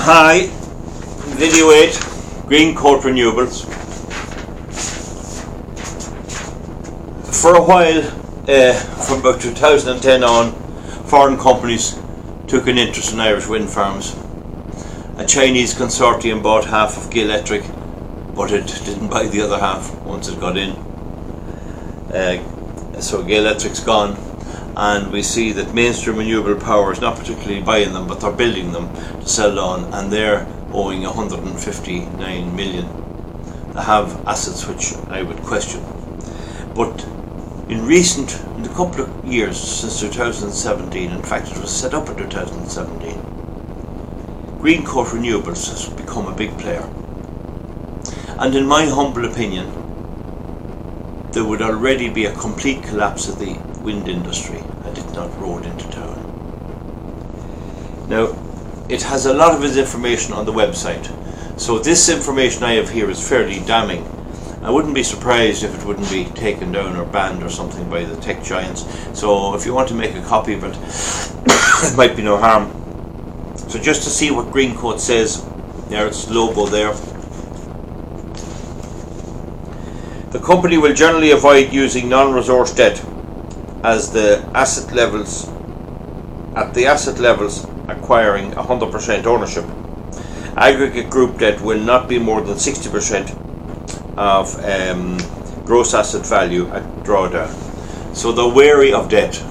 Hi, Video 8, Greencoat Renewables. For a while, from about 2010 on, foreign companies took an interest in Irish wind farms. A Chinese consortium bought half of Electric, but it didn't buy the other half once it got in. So Electric's gone, and we see that mainstream renewable power is not particularly buying them, but they're building them to sell on, and they're owing 159 million. They have assets which I would question. But in the couple of years since 2017, in fact it was set up in 2017, Greencoat Renewables has become a big player. And in my humble opinion, there would already be a complete collapse of the wind industry had it not rolled into town. Now, it has a lot of its information on the website, so this information I have here is fairly damning. I wouldn't be surprised if it wouldn't be taken down or banned or something by the tech giants, so if you want to make a copy of it, it might be no harm. So just to see what Greencoat says, there its logo there. The company will generally avoid using non-resource debt as the asset levels acquiring 100% ownership. Aggregate group debt will not be more than 60% of gross asset value at drawdown. So they're wary of debt.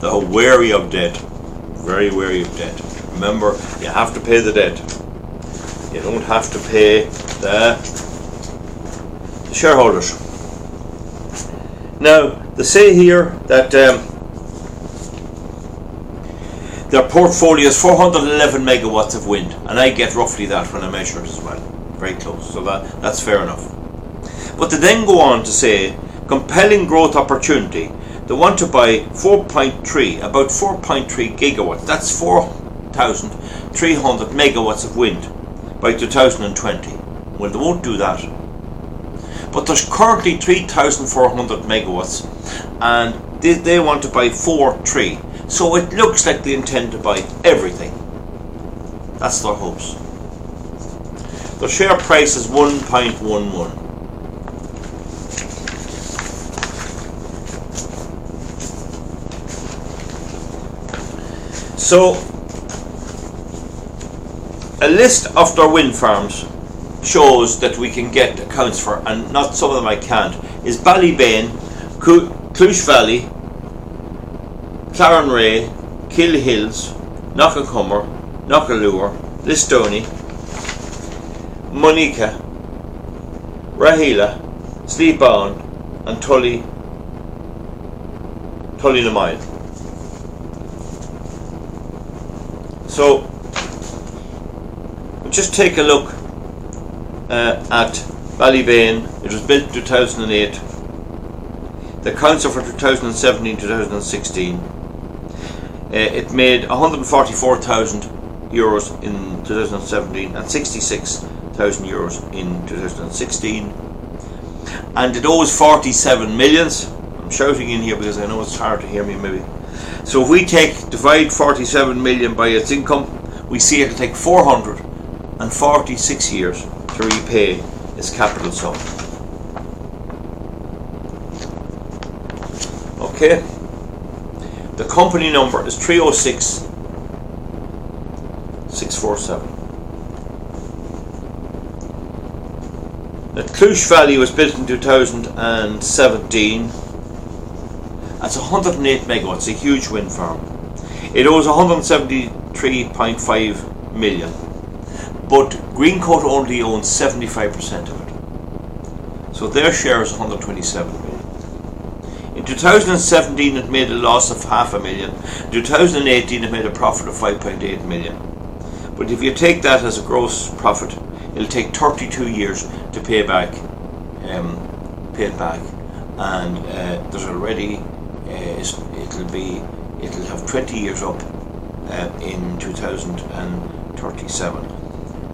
They're wary of debt. Very wary of debt. Remember, you have to pay the debt. You don't have to pay the shareholders. Now, they say here that their portfolio is 411 megawatts of wind, and I get roughly that when I measure it as well. Very close, so that's fair enough. But they then go on to say, compelling growth opportunity. They want to buy about 4.3 gigawatts. That's 4,300 megawatts of wind by 2020. Well, they won't do that. But there's currently 3,400 megawatts, and they want to buy 4.3. So it looks like they intend to buy everything. That's their hopes. The share price is 1.11. So, a list of their wind farms shows that we can get accounts for, and not some of them I can't, is Ballybane, Clush Valley, Clarenray, Kill Hills, Knockacummer, Knockalure, Listowny, Monica, Rahila, Sleepaun, and Tullynamile. So, just take a look at Ballybane. It was built in 2008. The accounts are for 2017-2016. It made €144,000 in 2017 and 66,000 euros in 2016, and it owes 47 millions. I'm shouting in here because I know it's hard to hear me maybe. So if we divide 47 million by its income, we see it'll take 446 years to repay its capital sum. Okay, the company number is 306-647. The Clush Valley was built in 2017. That's 108 megawatts, a huge wind farm. It owes 173.5 million, but Greencoat only owns 75% of it. So their share is 127 million. In 2017 it made a loss of $500,000. In 2018 it made a profit of 5.8 million. But if you take that as a gross profit, it'll take 32 years to pay it back, and there's already it'll have 20 years up in 2037.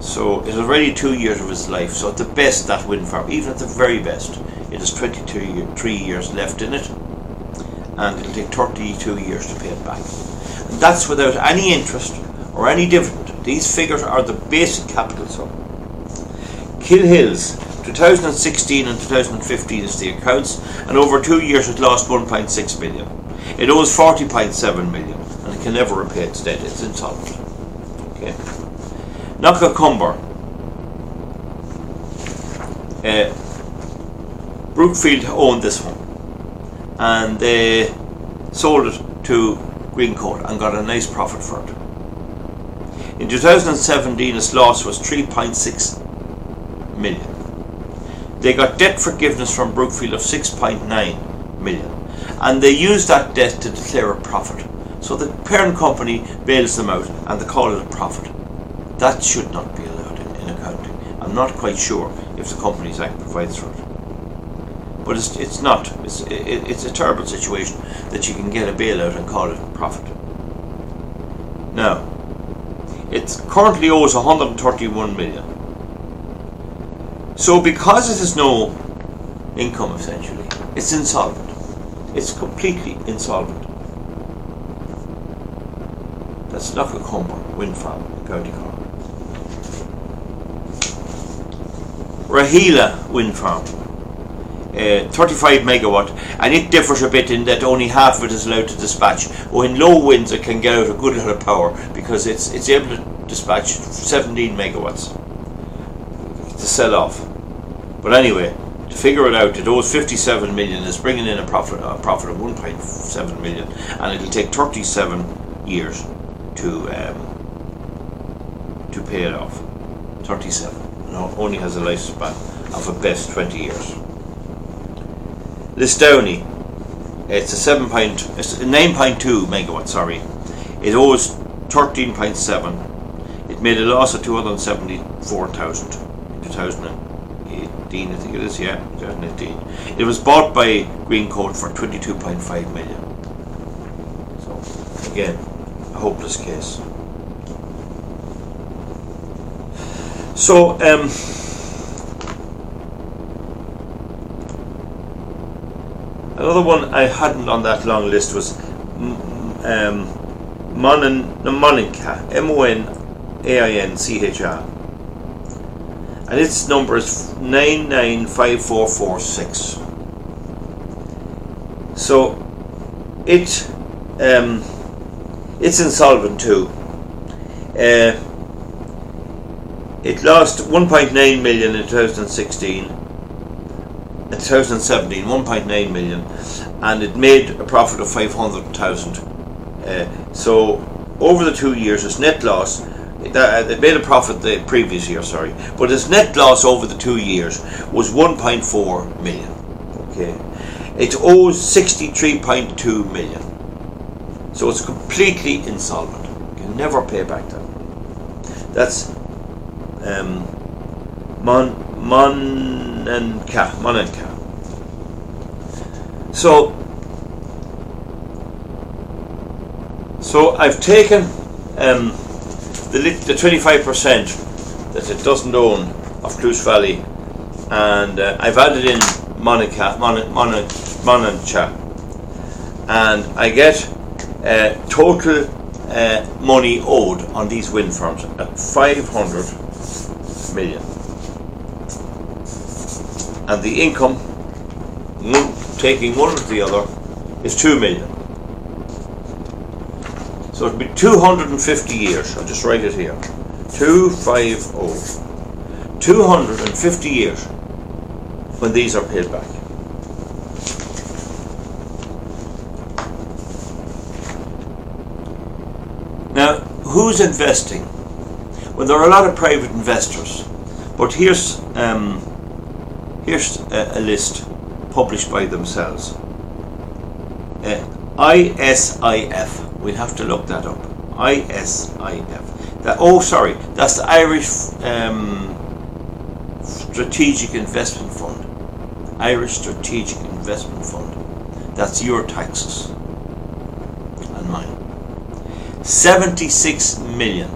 So it's already 2 years of its life. So at the best, that wind farm, even at the very best, it has 3 years left in it, and it'll take 32 years to pay it back. And that's without any interest or any dividend. These figures are the basic capital sum. Killhills, 2016 and 2015 is the accounts, and over 2 years it lost 1.6 million. It owes 40.7 million, and it can never repay its debt. It's insolvent. Okay. Knockacumber. Brookfield owned this one, and they sold it to Greencoat and got a nice profit for it. In 2017 its loss was 3.6 million. They got debt forgiveness from Brookfield of 6.9 million, and they used that debt to declare a profit. So the parent company bails them out and they call it a profit. That should not be allowed in accounting. I'm not quite sure if the Companies Act provides for it. But it's not. It's a terrible situation that you can get a bailout and call it a profit. Now, it currently owes 131 million. So because it has no income, essentially, it's insolvent. It's completely insolvent. That's Knockacumber Wind Farm in County Cork. Rahila Wind Farm, 35 megawatt, and it differs a bit in that only half of it is allowed to dispatch. In low winds it can get out a good lot of power because it's able to dispatch 17 megawatts to sell off. But anyway, to figure it out, it owes 57 million, is bringing in a profit of 1.7 million, and it'll take 37 years to pay it off. 37. No, only has a lifespan of at best 20 years. Lisdowney, it's a 9.2 megawatt. Sorry, it owes 13.7. It made a loss of 274,000 in 2018. I think it is. Yeah, 2018. It was bought by Greencoat for 22.5 million. So again, a hopeless case. So another one I hadn't on that long list was Monincha, MONAINCHR, and its number is 995446. So it's insolvent too. It lost 1.9 million in 2016. In 2017, 1.9 million, and it made a profit of 500,000. So over the 2 years, its net loss, it made a profit the previous year, sorry, but its net loss over the 2 years was 1.4 million. Okay, it owes 63.2 million. So it's completely insolvent. You can never pay back that. That's Monincha. So I've taken the 25% that it doesn't own of Clouse Valley, and I've added in Monincha, and I get total money owed on these wind farms at 500 million, and the income, taking one or the other, is 2 million. So it'll be 250 years. I'll just write it here. 250. 250 years when these are paid back. Now, who's investing? Well, there are a lot of private investors, but here's a list published by themselves. ISIF. We'll have to look that up. ISIF. That's the Irish Strategic Investment Fund. Irish Strategic Investment Fund. That's your taxes and mine. 76 million.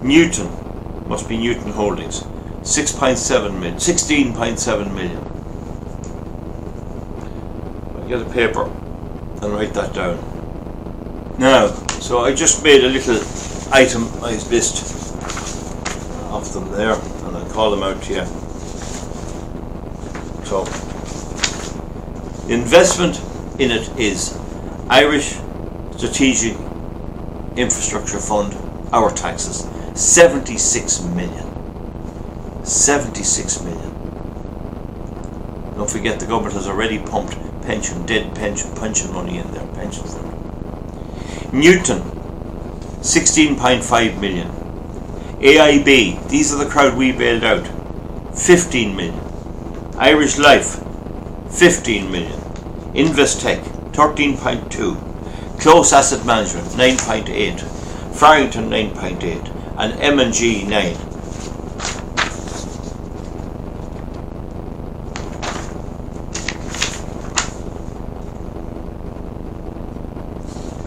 Newton, must be Newton Holdings, 6.7 million, 16.7 million. I'll get a paper and write that down. Now, so I just made a little itemized list of them there, and I'll call them out to you. So, the investment in it is Irish Strategic Infrastructure Fund, our taxes, 76 million. 76 million. Don't forget the government has already pumped dead pension money in their pension fund. Newton, 16.5 million. AIB, these are the crowd we bailed out, 15 million. Irish Life, 15 million. Investec, 13.2. Close Asset Management, 9.8. Farrington, 9.8. And M&G, 9.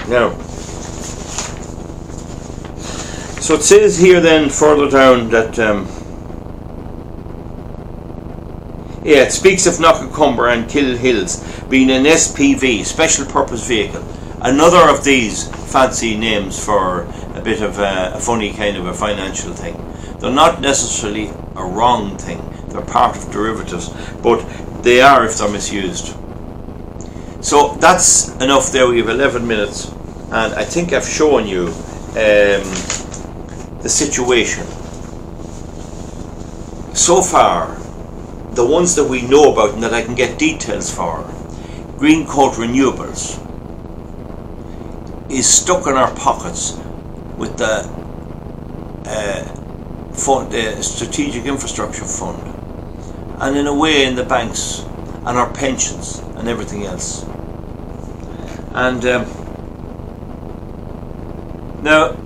Now, so it says here then further down that it speaks of Knockacumber and Kill Hills being an SPV, special purpose vehicle. Another of these fancy names for a bit of a funny kind of a financial thing. They're not necessarily a wrong thing. They're part of derivatives, but they are if they're misused. So that's enough there. We have 11 minutes, and I think I've shown you the situation. So far, the ones that we know about and that I can get details for, Greencoat Renewables is stuck in our pockets with the fund, the Strategic Infrastructure Fund, and in a way in the banks and our pensions and everything else. And now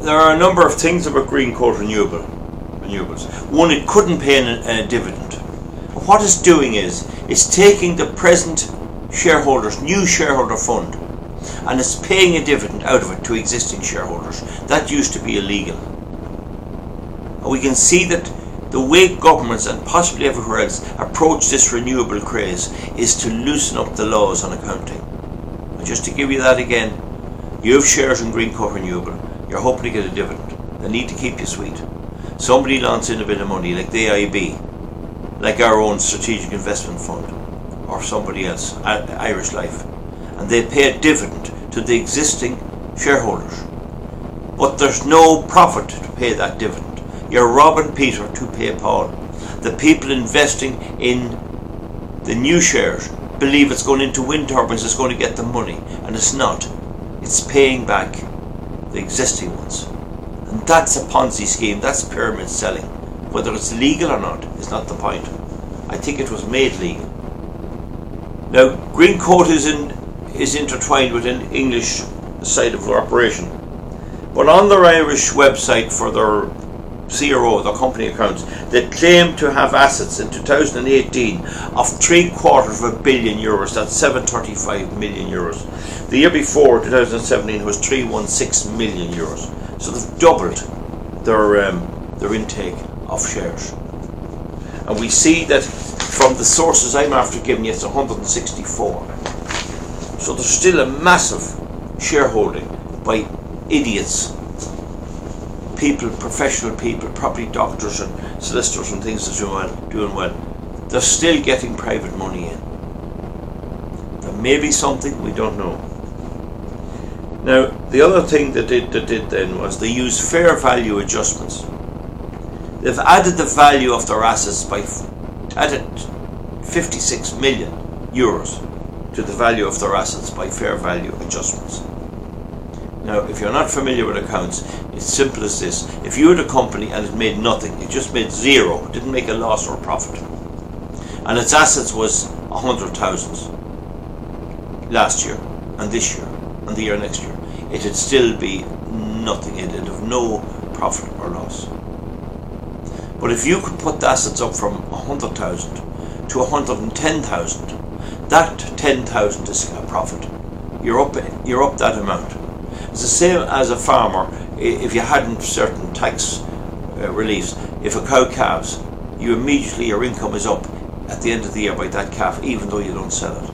there are a number of things about Greencoat Renewables. One, it couldn't pay a dividend. What it's doing is it's taking the present shareholders, new shareholder fund, and it's paying a dividend out of it to existing shareholders. That used to be illegal. And we can see that the way governments and possibly everywhere else approach this renewable craze is to loosen up the laws on accounting. And just to give you that again, you have shares in Greencoat Renewable, you're hoping to get a dividend. They need to keep you sweet. Somebody launches in a bit of money, like the AIB, like our own Strategic Investment Fund, or somebody else, Irish Life, and they pay a dividend to the existing shareholders. But there's no profit to pay that dividend. You're robbing Peter to pay Paul. The people investing in the new shares believe it's going into wind turbines, it's going to get them money, and it's not. It's paying back the existing ones. And that's a Ponzi scheme, that's pyramid selling. Whether it's legal or not is not the point. I think it was made legal. Now, Greencoat is intertwined with an English side of their operation. But on their Irish website for their CRO, their company accounts, they claim to have assets in 2018 of €735 million. That's 735 million euros. The year before, 2017, was 316 million euros. So they've doubled their intake of shares. And we see that from the sources I'm after giving you, it's 164. So there's still a massive shareholding by idiots, people, professional people, probably doctors and solicitors and things that are doing well. They're still getting private money in. There may be something, we don't know. Now, the other thing that they did then was they used fair value adjustments. They've added the value of their assets by added 56 million euros to the value of their assets by fair value adjustments. Now, if you're not familiar with accounts, it's simple as this. If you had a company and it made nothing, it just made zero, it didn't make a loss or a profit, and its assets was 100,000 last year and this year and the year next year, it'd still be nothing. It'd have no profit or loss. But if you could put the assets up from 100,000 to 110,000, that 10,000 is a profit. You're up that amount. It's the same as a farmer. If you hadn't certain tax reliefs, if a cow calves, your income is up at the end of the year by that calf, even though you don't sell it.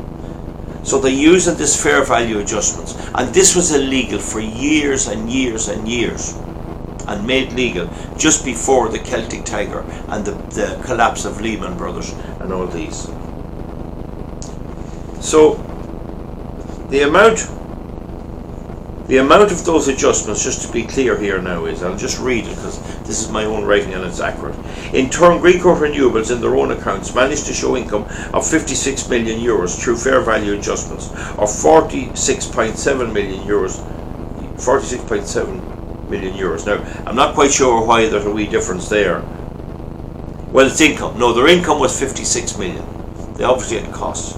So they're using this fair value adjustments, and this was illegal for years and years and years, and made legal just before the Celtic Tiger and the collapse of Lehman Brothers and all these. So the amount of those adjustments, just to be clear here now, is, I'll just read it because this is my own writing and it's accurate. In turn, Greencoat Renewables in their own accounts managed to show income of 56 million euros through fair value adjustments, or 46.7 million euros. 46.7 million euros. Now, I'm not quite sure why there's a wee difference there. Well, it's income. No, their income was 56 million. They obviously had costs.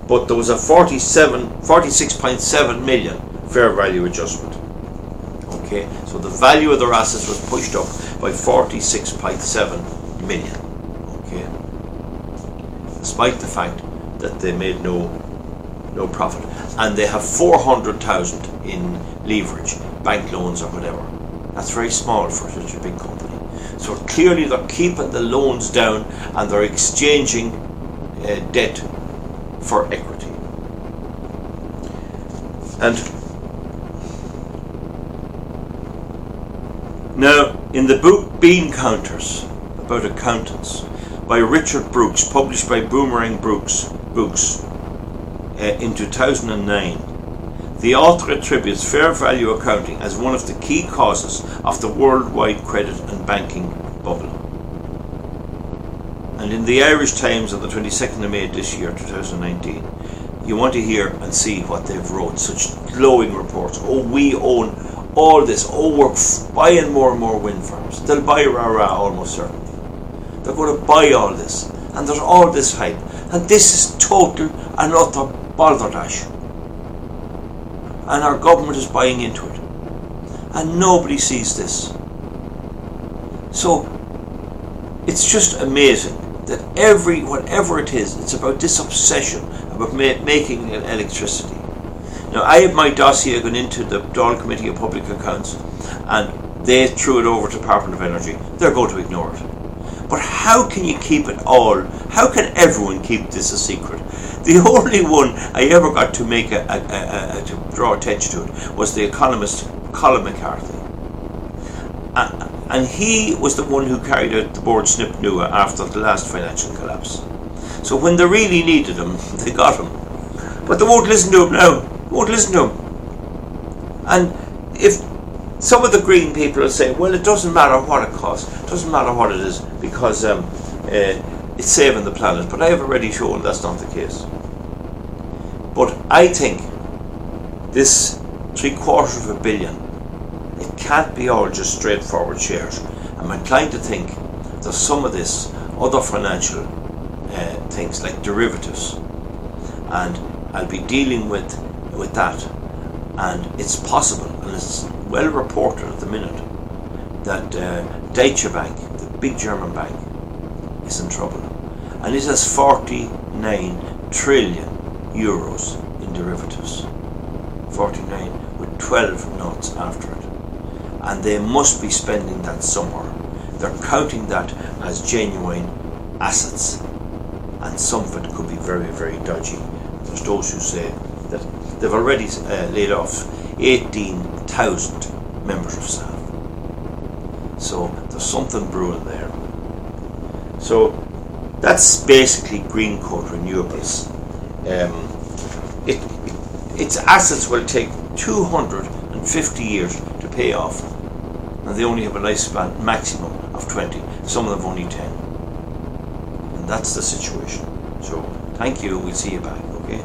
But there was a 46.7 million fair value adjustment. Okay, so the value of their assets was pushed up by 46.7 million. Okay, despite the fact that they made no profit, and they have 400,000 in leverage, bank loans or whatever. That's very small for such a big company. So clearly they're keeping the loans down and they're exchanging debt for equity. And now, in the book Bean Counters, about accountants, by Richard Brooks, published by Boomerang Books in 2009, the author attributes fair value accounting as one of the key causes of the worldwide credit and banking bubble. And in the Irish Times on the 22nd of May this year, 2019, you want to hear and see what they've wrote, such glowing reports. Oh, we own all this. Oh, we're buying more and more wind farms. They'll buy rah-rah almost certainly. They're going to buy all this. And there's all this hype. And this is total and utter balderdash. And our government is buying into it. And nobody sees this. So, it's just amazing that whatever it is, it's about this obsession about making electricity. Now, I have my dossier going into the Dáil Committee of Public Accounts, and they threw it over to the Department of Energy. They're going to ignore it. But how can you keep it all? How can everyone keep this a secret? The only one I ever got to make to draw attention to it was the economist Colin McCarthy. And he was the one who carried out the board snip nua after the last financial collapse. So when they really needed him, they got him. But they won't listen to him now. They won't listen to him. And if some of the green people will say, well, it doesn't matter what it costs, it doesn't matter what it is, because it's saving the planet. But I have already shown that's not the case. But I think this $750 million, it can't be all just straightforward shares. I'm inclined to think there's some of this other financial things like derivatives, and I'll be dealing with that. And it's possible, and it's well reported at the minute, that Deutsche Bank, the big German bank, is in trouble, and it has 49 trillion euros in derivatives. 49 with 12 notes after it. And they must be spending that somewhere. They're counting that as genuine assets, and some of it could be very, very dodgy. There's those who say that they've already laid off 18,000 members of staff. So there's something brewing there. So that's basically Greencoat Renewables. Its assets will take 250 years to pay off, and they only have a lifespan maximum of 20. Some of them only 10. And that's the situation. So thank you. We'll see you back. Okay.